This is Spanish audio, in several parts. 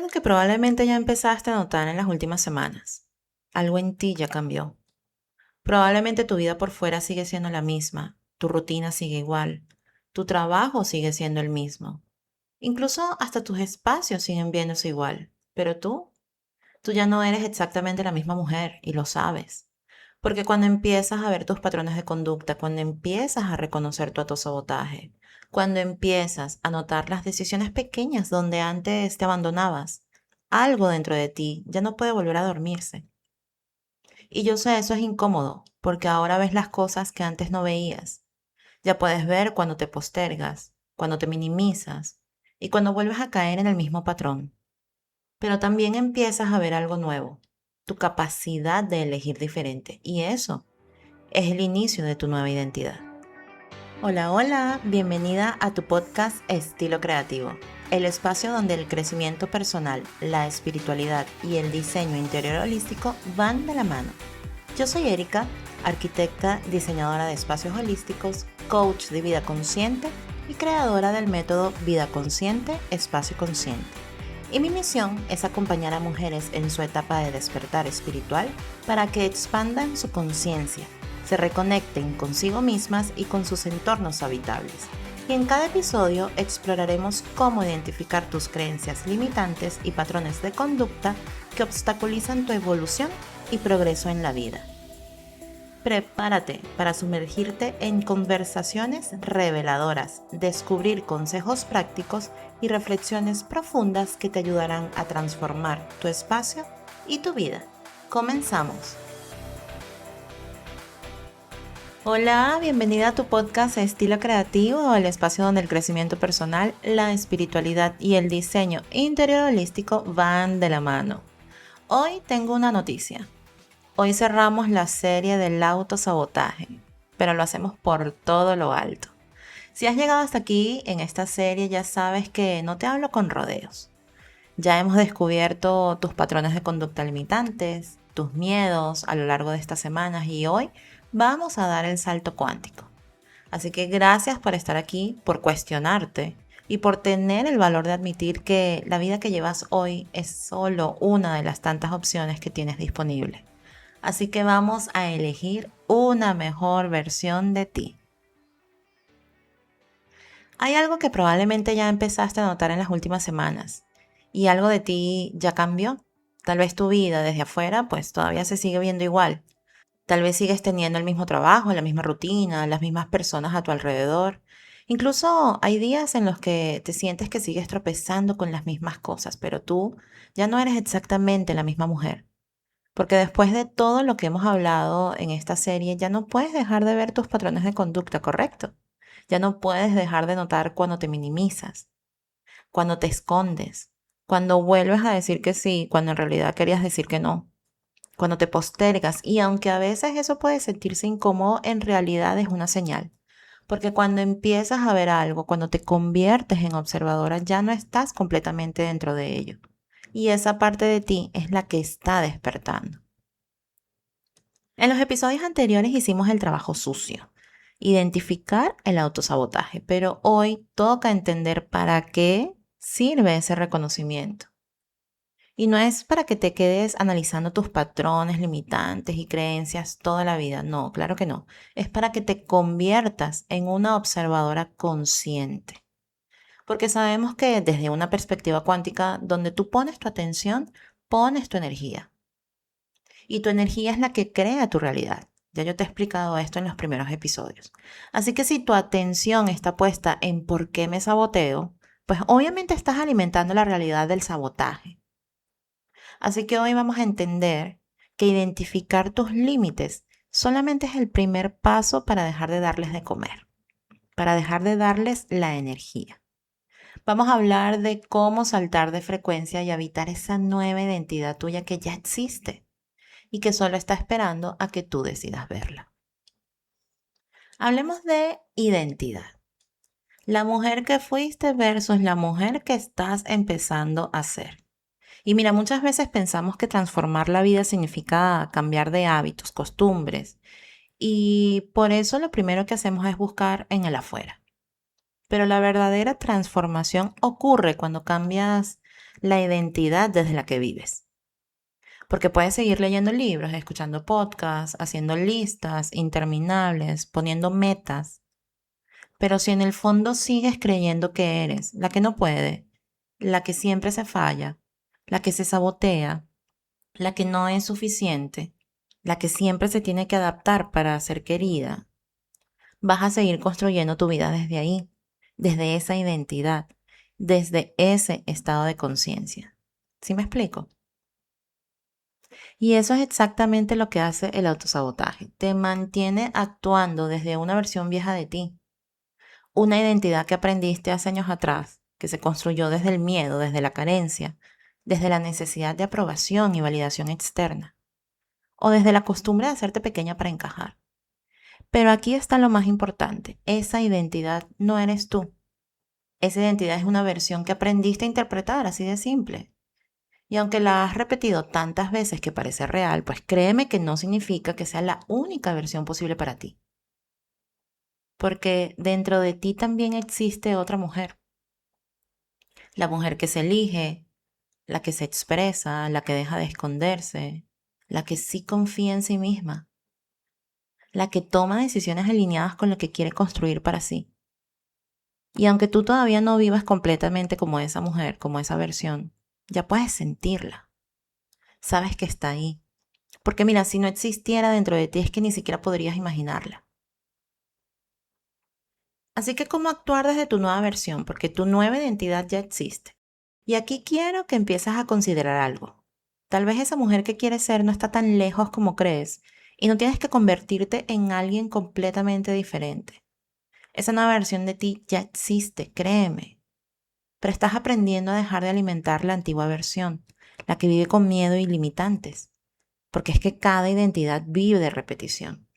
algo que probablemente ya empezaste a notar en las últimas semanas. Algo en ti ya cambió. Probablemente tu vida por fuera sigue siendo la misma, tu rutina sigue igual, tu trabajo sigue siendo el mismo. Incluso hasta tus espacios siguen viéndose igual. Pero tú ya no eres exactamente la misma mujer y lo sabes. Porque cuando empiezas a ver tus patrones de conducta, cuando empiezas a reconocer tu autosabotaje, cuando empiezas a notar las decisiones pequeñas donde antes te abandonabas, algo dentro de ti ya no puede volver a dormirse. Y yo sé, eso es incómodo, porque ahora ves las cosas que antes no veías. Ya puedes ver cuando te postergas, cuando te minimizas y cuando vuelves a caer en el mismo patrón. Pero también empiezas a ver algo nuevo, tu capacidad de elegir diferente. Y eso es el inicio de tu nueva identidad. Hola, hola, bienvenida a tu podcast Estilo Creativo, el espacio donde el crecimiento personal, la espiritualidad y el diseño interior holístico van de la mano. Yo soy Erika, arquitecta, diseñadora de espacios holísticos, coach de vida consciente y creadora del método Vida Consciente, Espacio Consciente. Y mi misión es acompañar a mujeres en su etapa de despertar espiritual para que expandan su conciencia, se reconecten consigo mismas y con sus entornos habitables. Y en cada episodio exploraremos cómo identificar tus creencias limitantes y patrones de conducta que obstaculizan tu evolución y progreso en la vida. Prepárate para sumergirte en conversaciones reveladoras, descubrir consejos prácticos y reflexiones profundas que te ayudarán a transformar tu espacio y tu vida. Comenzamos. Hola, bienvenida a tu podcast Estilo Creativo, el espacio donde el crecimiento personal, la espiritualidad y el diseño interior holístico van de la mano. Hoy tengo una noticia. Hoy cerramos la serie del autosabotaje, pero lo hacemos por todo lo alto. Si has llegado hasta aquí en esta serie, ya sabes que no te hablo con rodeos. Ya hemos descubierto tus patrones de conducta limitantes, tus miedos a lo largo de estas semanas y hoy vamos a dar el salto cuántico. Así que gracias por estar aquí, por cuestionarte y por tener el valor de admitir que la vida que llevas hoy es solo una de las tantas opciones que tienes disponible. Así que vamos a elegir una mejor versión de ti. Hay algo que probablemente ya empezaste a notar en las últimas semanas y algo de ti ya cambió. Tal vez tu vida desde afuera pues todavía se sigue viendo igual. Tal vez sigues teniendo el mismo trabajo, la misma rutina, las mismas personas a tu alrededor. Incluso hay días en los que te sientes que sigues tropezando con las mismas cosas, pero tú ya no eres exactamente la misma mujer. Porque después de todo lo que hemos hablado en esta serie, ya no puedes dejar de ver tus patrones de conducta, ¿correcto? Ya no puedes dejar de notar cuando te minimizas, cuando te escondes, cuando vuelves a decir que sí, cuando en realidad querías decir que no, cuando te postergas. Y aunque a veces eso puede sentirse incómodo, en realidad es una señal. Porque cuando empiezas a ver algo, cuando te conviertes en observadora, ya no estás completamente dentro de ello. Y esa parte de ti es la que está despertando. En los episodios anteriores hicimos el trabajo sucio, identificar el autosabotaje, pero hoy toca entender para qué sirve ese reconocimiento. Y no es para que te quedes analizando tus patrones limitantes y creencias toda la vida, no, claro que no. Es para que te conviertas en una observadora consciente. Porque sabemos que desde una perspectiva cuántica, donde tú pones tu atención, pones tu energía. Y tu energía es la que crea tu realidad. Ya yo te he explicado esto en los primeros episodios. Así que si tu atención está puesta en por qué me saboteo, pues obviamente estás alimentando la realidad del sabotaje. Así que hoy vamos a entender que identificar tus límites solamente es el primer paso para dejar de darles de comer, para dejar de darles la energía. Vamos a hablar de cómo saltar de frecuencia y habitar esa nueva identidad tuya que ya existe y que solo está esperando a que tú decidas verla. Hablemos de identidad. La mujer que fuiste versus la mujer que estás empezando a ser. Y mira, muchas veces pensamos que transformar la vida significa cambiar de hábitos, costumbres, y por eso lo primero que hacemos es buscar en el afuera. Pero la verdadera transformación ocurre cuando cambias la identidad desde la que vives. Porque puedes seguir leyendo libros, escuchando podcasts, haciendo listas interminables, poniendo metas. Pero si en el fondo sigues creyendo que eres la que no puede, la que siempre se falla, la que se sabotea, la que no es suficiente, la que siempre se tiene que adaptar para ser querida, vas a seguir construyendo tu vida desde ahí, desde esa identidad, desde ese estado de conciencia. ¿Sí me explico? Y eso es exactamente lo que hace el autosabotaje. Te mantiene actuando desde una versión vieja de ti, una identidad que aprendiste hace años atrás, que se construyó desde el miedo, desde la carencia, desde la necesidad de aprobación y validación externa, o desde la costumbre de hacerte pequeña para encajar. Pero aquí está lo más importante, esa identidad no eres tú. Esa identidad es una versión que aprendiste a interpretar, así de simple. Y aunque la has repetido tantas veces que parece real, pues créeme que no significa que sea la única versión posible para ti. Porque dentro de ti también existe otra mujer. La mujer que se elige, la que se expresa, la que deja de esconderse, la que sí confía en sí misma, la que toma decisiones alineadas con lo que quiere construir para sí. Y aunque tú todavía no vivas completamente como esa mujer, como esa versión, ya puedes sentirla. Sabes que está ahí. Porque mira, si no existiera dentro de ti es que ni siquiera podrías imaginarla. Así que ¿cómo actuar desde tu nueva versión? Porque tu nueva identidad ya existe. Y aquí quiero que empieces a considerar algo. Tal vez esa mujer que quieres ser no está tan lejos como crees y no tienes que convertirte en alguien completamente diferente. Esa nueva versión de ti ya existe, créeme. Pero estás aprendiendo a dejar de alimentar la antigua versión, la que vive con miedo y limitantes, porque es que cada identidad vive de repetición.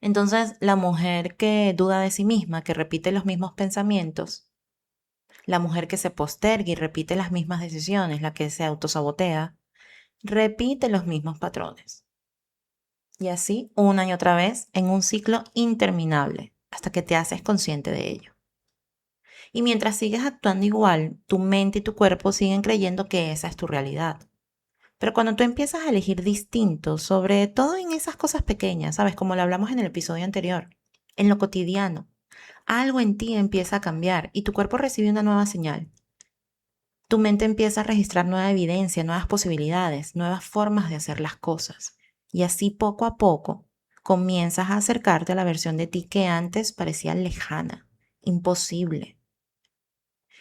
Entonces, la mujer que duda de sí misma, que repite los mismos pensamientos, la mujer que se posterga y repite las mismas decisiones, la que se autosabotea, repite los mismos patrones. Y así, una y otra vez, en un ciclo interminable, hasta que te haces consciente de ello. Y mientras sigues actuando igual, tu mente y tu cuerpo siguen creyendo que esa es tu realidad. Pero cuando tú empiezas a elegir distinto, sobre todo en esas cosas pequeñas, ¿sabes? Como lo hablamos en el episodio anterior, en lo cotidiano, algo en ti empieza a cambiar y tu cuerpo recibe una nueva señal. Tu mente empieza a registrar nueva evidencia, nuevas posibilidades, nuevas formas de hacer las cosas. Y así poco a poco comienzas a acercarte a la versión de ti que antes parecía lejana, imposible.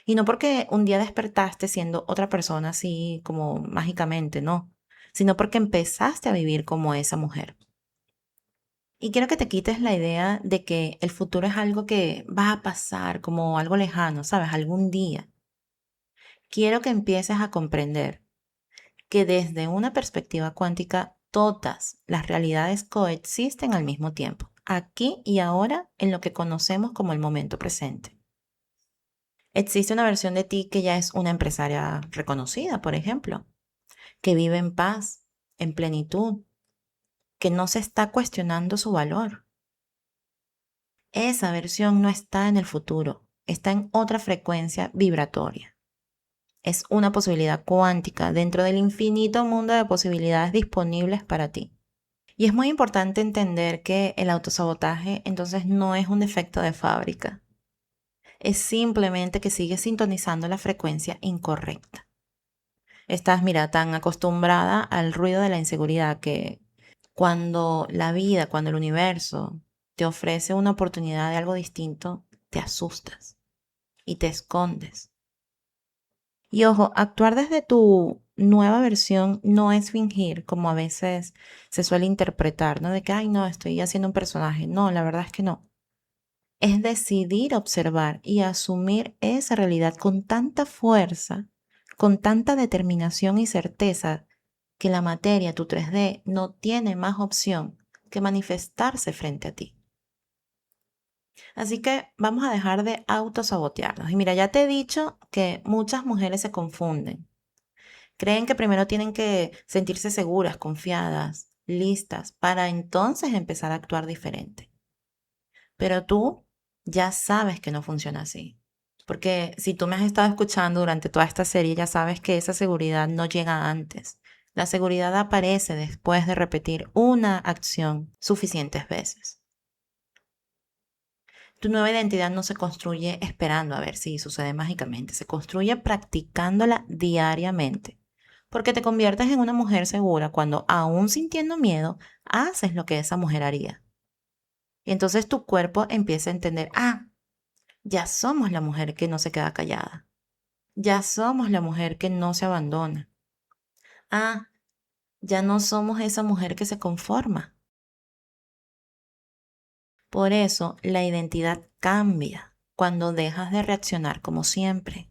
Y no porque un día despertaste siendo otra persona así como mágicamente, no, sino porque empezaste a vivir como esa mujer. Y quiero que te quites la idea de que el futuro es algo que va a pasar como algo lejano, ¿sabes? Algún día. Quiero que empieces a comprender que desde una perspectiva cuántica todas las realidades coexisten al mismo tiempo, aquí y ahora en lo que conocemos como el momento presente. Existe una versión de ti que ya es una empresaria reconocida, por ejemplo, que vive en paz, en plenitud, que no se está cuestionando su valor. Esa versión no está en el futuro, está en otra frecuencia vibratoria. Es una posibilidad cuántica dentro del infinito mundo de posibilidades disponibles para ti. Y es muy importante entender que el autosabotaje entonces no es un defecto de fábrica. Es simplemente que sigues sintonizando la frecuencia incorrecta. Estás, mira, tan acostumbrada al ruido de la inseguridad que cuando la vida, cuando el universo te ofrece una oportunidad de algo distinto, te asustas y te escondes. Y ojo, actuar desde tu nueva versión no es fingir, como a veces se suele interpretar, ¿no? De que, ay, no, estoy haciendo un personaje. No, la verdad es que no. Es decidir observar y asumir esa realidad con tanta fuerza, con tanta determinación y certeza, que la materia, tu 3D, no tiene más opción que manifestarse frente a ti. Así que vamos a dejar de autosabotearnos. Y mira, ya te he dicho que muchas mujeres se confunden. Creen que primero tienen que sentirse seguras, confiadas, listas, para entonces empezar a actuar diferente. Pero tú ya sabes que no funciona así. Porque si tú me has estado escuchando durante toda esta serie, ya sabes que esa seguridad no llega antes. La seguridad aparece después de repetir una acción suficientes veces. Tu nueva identidad no se construye esperando a ver si sucede mágicamente, se construye practicándola diariamente. Porque te conviertes en una mujer segura cuando, aún sintiendo miedo, haces lo que esa mujer haría. Y entonces tu cuerpo empieza a entender, ya somos la mujer que no se queda callada. Ya somos la mujer que no se abandona. Ah, ya no somos esa mujer que se conforma. Por eso la identidad cambia cuando dejas de reaccionar como siempre.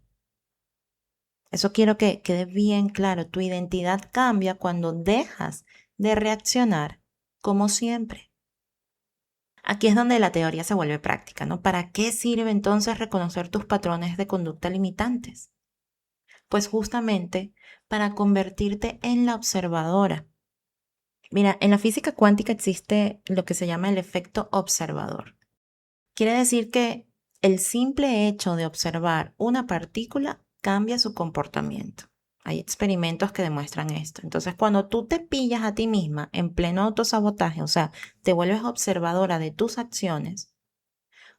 Eso quiero que quede bien claro. Tu identidad cambia cuando dejas de reaccionar como siempre. Aquí es donde la teoría se vuelve práctica, ¿no? ¿Para qué sirve entonces reconocer tus patrones de conducta limitantes? Pues justamente para convertirte en la observadora. Mira, en la física cuántica existe lo que se llama el efecto observador. Quiere decir que el simple hecho de observar una partícula cambia su comportamiento. Hay experimentos que demuestran esto. Entonces, cuando tú te pillas a ti misma en pleno autosabotaje, o sea, te vuelves observadora de tus acciones,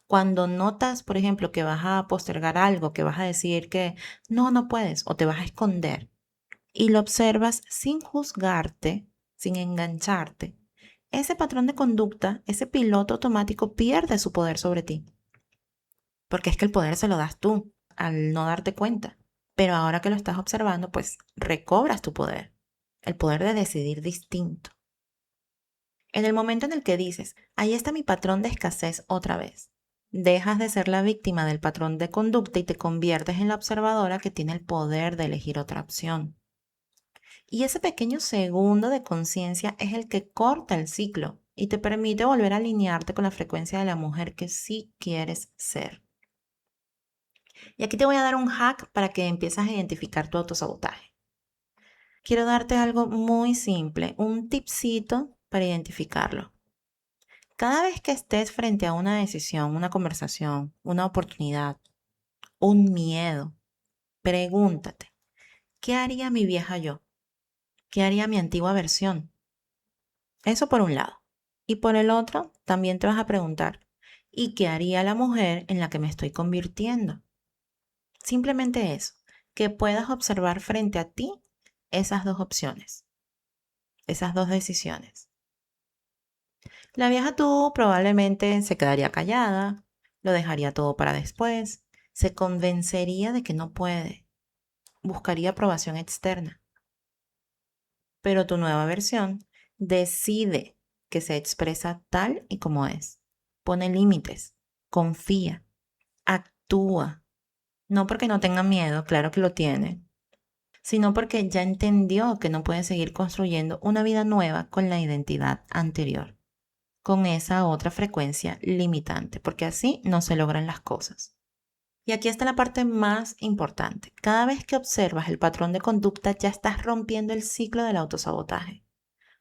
cuando notas, por ejemplo, que vas a postergar algo, que vas a decir que no puedes o te vas a esconder, y lo observas sin juzgarte, sin engancharte, ese patrón de conducta, ese piloto automático pierde su poder sobre ti. Porque es que el poder se lo das tú al no darte cuenta. Pero ahora que lo estás observando, pues recobras tu poder, el poder de decidir distinto. En el momento en el que dices, ahí está mi patrón de escasez otra vez, dejas de ser la víctima del patrón de conducta y te conviertes en la observadora que tiene el poder de elegir otra opción. Y ese pequeño segundo de conciencia es el que corta el ciclo y te permite volver a alinearte con la frecuencia de la mujer que sí quieres ser. Y aquí te voy a dar un hack para que empieces a identificar tu autosabotaje. Quiero darte algo muy simple, un tipcito para identificarlo. Cada vez que estés frente a una decisión, una conversación, una oportunidad, un miedo, pregúntate, ¿qué haría mi vieja yo? ¿Qué haría mi antigua versión? Eso por un lado. Y por el otro, también te vas a preguntar, ¿y qué haría la mujer en la que me estoy convirtiendo? Simplemente eso, que puedas observar frente a ti esas dos opciones, esas dos decisiones. La vieja tú probablemente se quedaría callada, lo dejaría todo para después, se convencería de que no puede, buscaría aprobación externa. Pero tu nueva versión decide que se expresa tal y como es, pone límites, confía, actúa. No porque no tenga miedo, claro que lo tiene, sino porque ya entendió que no puede seguir construyendo una vida nueva con la identidad anterior, con esa otra frecuencia limitante, porque así no se logran las cosas. Y aquí está la parte más importante. Cada vez que observas el patrón de conducta ya estás rompiendo el ciclo del autosabotaje,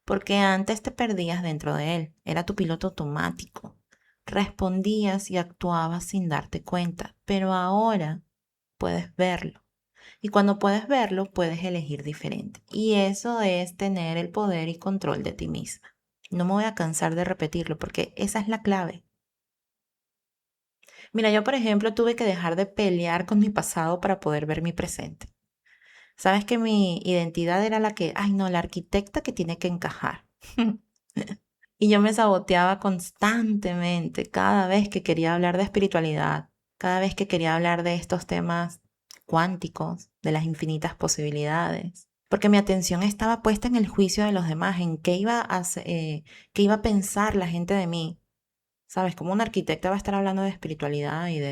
porque antes te perdías dentro de él, era tu piloto automático. Respondías y actuabas sin darte cuenta, pero ahora puedes verlo. Y cuando puedes verlo, puedes elegir diferente. Y eso es tener el poder y control de ti misma. No me voy a cansar de repetirlo porque esa es la clave. Mira, yo por ejemplo tuve que dejar de pelear con mi pasado para poder ver mi presente. Sabes que mi identidad era la que, ay no, la arquitecta que tiene que encajar. Y yo me saboteaba constantemente cada vez que quería hablar de espiritualidad, cada vez que quería hablar de estos temas cuánticos, de las infinitas posibilidades, porque mi atención estaba puesta en el juicio de los demás, en qué iba a pensar la gente de mí. ¿Sabes? Como un arquitecta va a estar hablando de espiritualidad y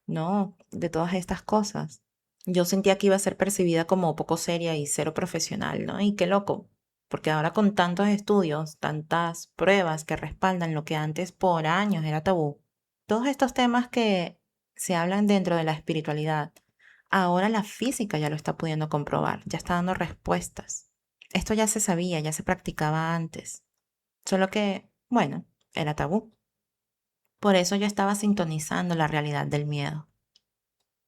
no, de todas estas cosas. Yo sentía que iba a ser percibida como poco seria y cero profesional, ¿no? Y qué loco, porque ahora con tantos estudios, tantas pruebas que respaldan lo que antes por años era tabú, todos estos temas que se hablan dentro de la espiritualidad, ahora la física ya lo está pudiendo comprobar, ya está dando respuestas. Esto ya se sabía, ya se practicaba antes, solo que, bueno, era tabú. Por eso yo estaba sintonizando la realidad del miedo.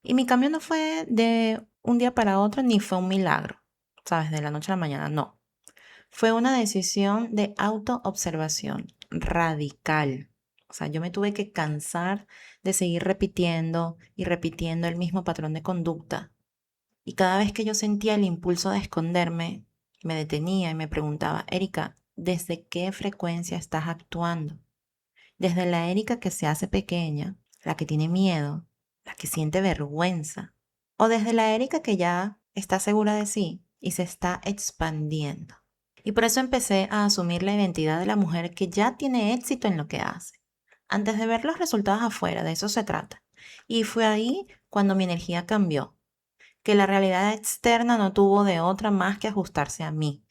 Y mi cambio no fue de un día para otro ni fue un milagro, ¿sabes? De la noche a la mañana, no. Fue una decisión de autoobservación radical. O sea, yo me tuve que cansar de seguir repitiendo y repitiendo el mismo patrón de conducta. Y cada vez que yo sentía el impulso de esconderme, me detenía y me preguntaba, Erika, ¿desde qué frecuencia estás actuando? Desde la Erika que se hace pequeña, la que tiene miedo, la que siente vergüenza, o desde la Erika que ya está segura de sí y se está expandiendo. Y por eso empecé a asumir la identidad de la mujer que ya tiene éxito en lo que hace. Antes de ver los resultados afuera, de eso se trata. Y fue ahí cuando mi energía cambió, que la realidad externa no tuvo de otra más que ajustarse a mí.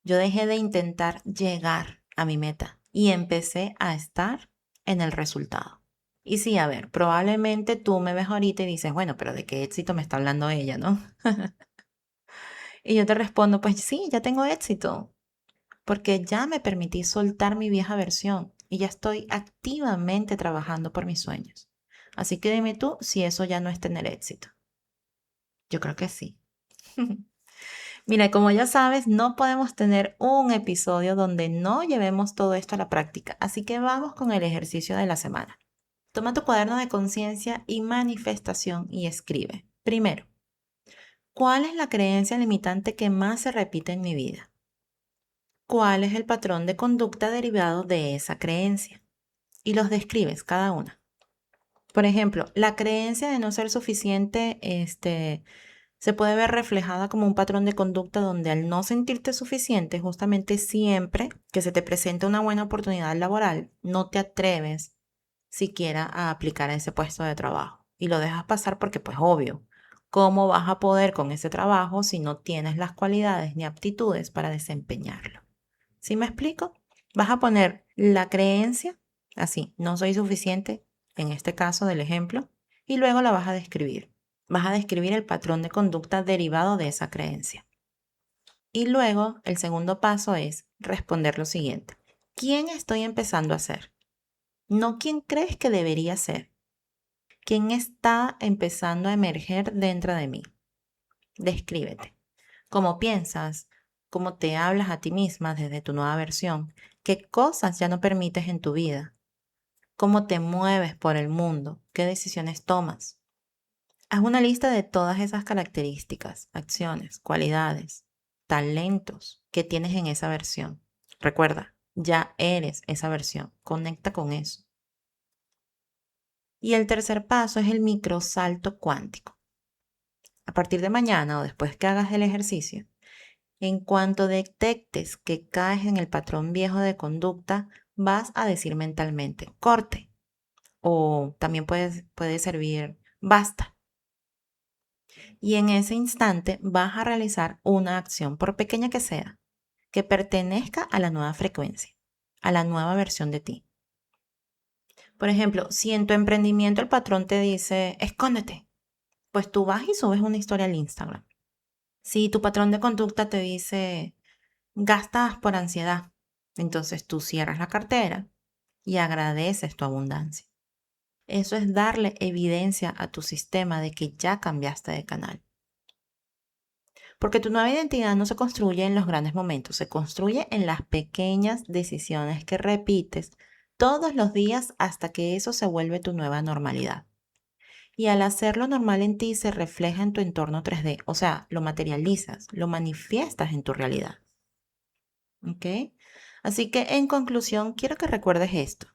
Yo dejé de intentar llegar a mi meta y empecé a estar en el resultado. Y sí, a ver, probablemente tú me ves ahorita y dices, bueno, pero ¿de qué éxito me está hablando ella, no? Y yo te respondo, pues sí, ya tengo éxito, porque ya me permití soltar mi vieja versión y ya estoy activamente trabajando por mis sueños. Así que dime tú si eso ya no es tener éxito. Yo creo que sí. Mira, como ya sabes, no podemos tener un episodio donde no llevemos todo esto a la práctica, así que vamos con el ejercicio de la semana. Toma tu cuaderno de conciencia y manifestación y escribe. Primero, ¿cuál es la creencia limitante que más se repite en mi vida? ¿Cuál es el patrón de conducta derivado de esa creencia? Y los describes cada una. Por ejemplo, la creencia de no ser suficiente, se puede ver reflejada como un patrón de conducta donde al no sentirte suficiente, justamente siempre que se te presenta una buena oportunidad laboral, no te atreves siquiera a aplicar a ese puesto de trabajo y lo dejas pasar porque pues obvio, ¿cómo vas a poder con ese trabajo si no tienes las cualidades ni aptitudes para desempeñarlo? ¿Sí me explico? Vas a poner la creencia, así, no soy suficiente, en este caso del ejemplo, y luego la vas a describir. Vas a describir el patrón de conducta derivado de esa creencia. Y luego el segundo paso es responder lo siguiente. ¿Quién estoy empezando a ser? No quién crees que debería ser. ¿Quién está empezando a emerger dentro de mí? Descríbete. ¿Cómo piensas? ¿Cómo te hablas a ti misma desde tu nueva versión? ¿Qué cosas ya no permites en tu vida? ¿Cómo te mueves por el mundo? ¿Qué decisiones tomas? Haz una lista de todas esas características, acciones, cualidades, talentos que tienes en esa versión. Recuerda, ya eres esa versión. Conecta con eso. Y el tercer paso es el microsalto cuántico. A partir de mañana o después que hagas el ejercicio, en cuanto detectes que caes en el patrón viejo de conducta, vas a decir mentalmente, corte. O también puede servir, basta. Y en ese instante vas a realizar una acción, por pequeña que sea, que pertenezca a la nueva frecuencia, a la nueva versión de ti. Por ejemplo, si en tu emprendimiento el patrón te dice, escóndete, pues tú vas y subes una historia al Instagram. Si tu patrón de conducta te dice, gastas por ansiedad, entonces tú cierras la cartera y agradeces tu abundancia. Eso es darle evidencia a tu sistema de que ya cambiaste de canal. Porque tu nueva identidad no se construye en los grandes momentos, se construye en las pequeñas decisiones que repites todos los días hasta que eso se vuelve tu nueva normalidad. Y al hacerlo normal en ti se refleja en tu entorno 3D, o sea, lo materializas, lo manifiestas en tu realidad. ¿Ok? Así que en conclusión, quiero que recuerdes esto.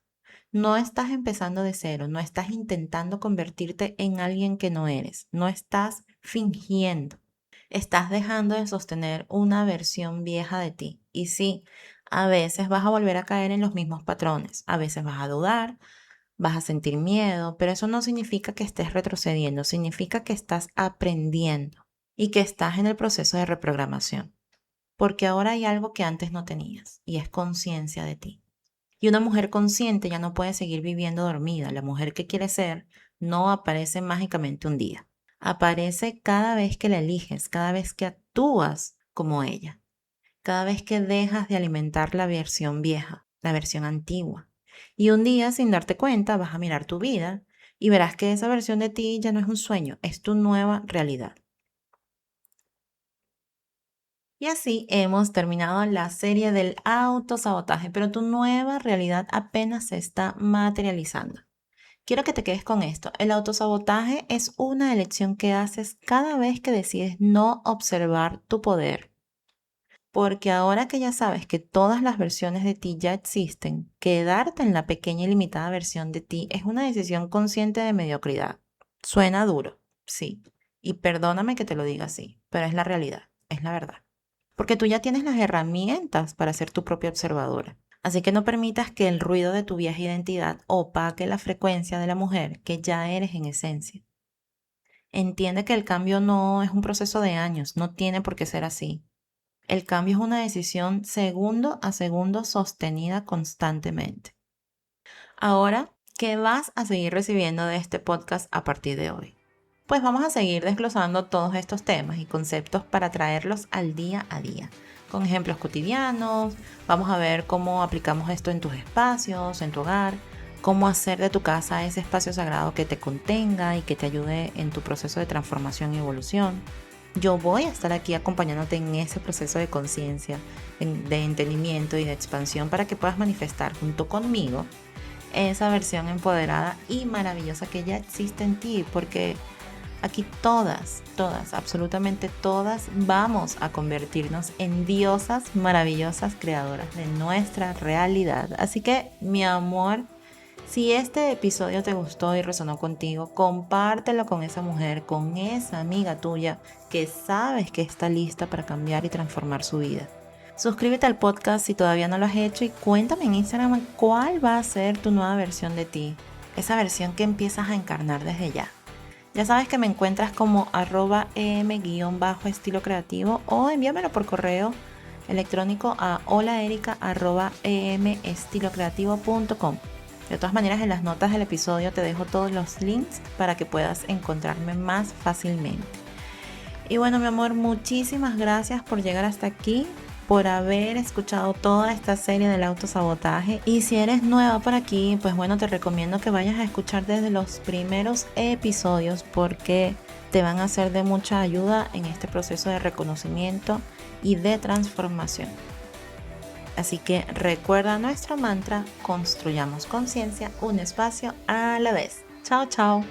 No estás empezando de cero, no estás intentando convertirte en alguien que no eres, no estás fingiendo. Estás dejando de sostener una versión vieja de ti. Y sí, a veces vas a volver a caer en los mismos patrones, a veces vas a dudar, vas a sentir miedo, pero eso no significa que estés retrocediendo, significa que estás aprendiendo y que estás en el proceso de reprogramación. Porque ahora hay algo que antes no tenías y es conciencia de ti. Y una mujer consciente ya no puede seguir viviendo dormida. La mujer que quiere ser no aparece mágicamente un día. Aparece cada vez que la eliges, cada vez que actúas como ella, cada vez que dejas de alimentar la versión vieja, la versión antigua. Y un día, sin darte cuenta, vas a mirar tu vida y verás que esa versión de ti ya no es un sueño, es tu nueva realidad. Y así hemos terminado la serie del autosabotaje, pero tu nueva realidad apenas se está materializando. Quiero que te quedes con esto. El autosabotaje es una elección que haces cada vez que decides no observar tu poder. Porque ahora que ya sabes que todas las versiones de ti ya existen, quedarte en la pequeña y limitada versión de ti es una decisión consciente de mediocridad. Suena duro, sí. Y perdóname que te lo diga así, pero es la realidad, es la verdad. Porque tú ya tienes las herramientas para ser tu propia observadora. Así que no permitas que el ruido de tu vieja identidad opaque la frecuencia de la mujer que ya eres en esencia. Entiende que el cambio no es un proceso de años, no tiene por qué ser así. El cambio es una decisión segundo a segundo sostenida constantemente. Ahora, ¿qué vas a seguir recibiendo de este podcast a partir de hoy? Pues vamos a seguir desglosando todos estos temas y conceptos para traerlos al día a día, con ejemplos cotidianos. Vamos a ver cómo aplicamos esto en tus espacios, en tu hogar, cómo hacer de tu casa ese espacio sagrado que te contenga y que te ayude en tu proceso de transformación y evolución. Yo voy a estar aquí acompañándote en ese proceso de conciencia, de entendimiento y de expansión para que puedas manifestar junto conmigo esa versión empoderada y maravillosa que ya existe en ti, porque aquí todas, absolutamente todas vamos a convertirnos en diosas maravillosas creadoras de nuestra realidad. Así que, mi amor, si este episodio te gustó y resonó contigo, compártelo con esa mujer, con esa amiga tuya que sabes que está lista para cambiar y transformar su vida. Suscríbete al podcast si todavía no lo has hecho y cuéntame en Instagram cuál va a ser tu nueva versión de ti, esa versión que empiezas a encarnar desde ya. Ya sabes que me encuentras como @em_estilo creativo o envíamelo por correo electrónico a holaerica@emestilocreativo.com. De todas maneras, en las notas del episodio te dejo todos los links para que puedas encontrarme más fácilmente. Y bueno, mi amor, muchísimas gracias por llegar hasta aquí, por haber escuchado toda esta serie del autosabotaje. Y si eres nueva por aquí, pues bueno, te recomiendo que vayas a escuchar desde los primeros episodios porque te van a ser de mucha ayuda en este proceso de reconocimiento y de transformación. Así que recuerda nuestro mantra: construyamos conciencia, un espacio a la vez. Chao, chao.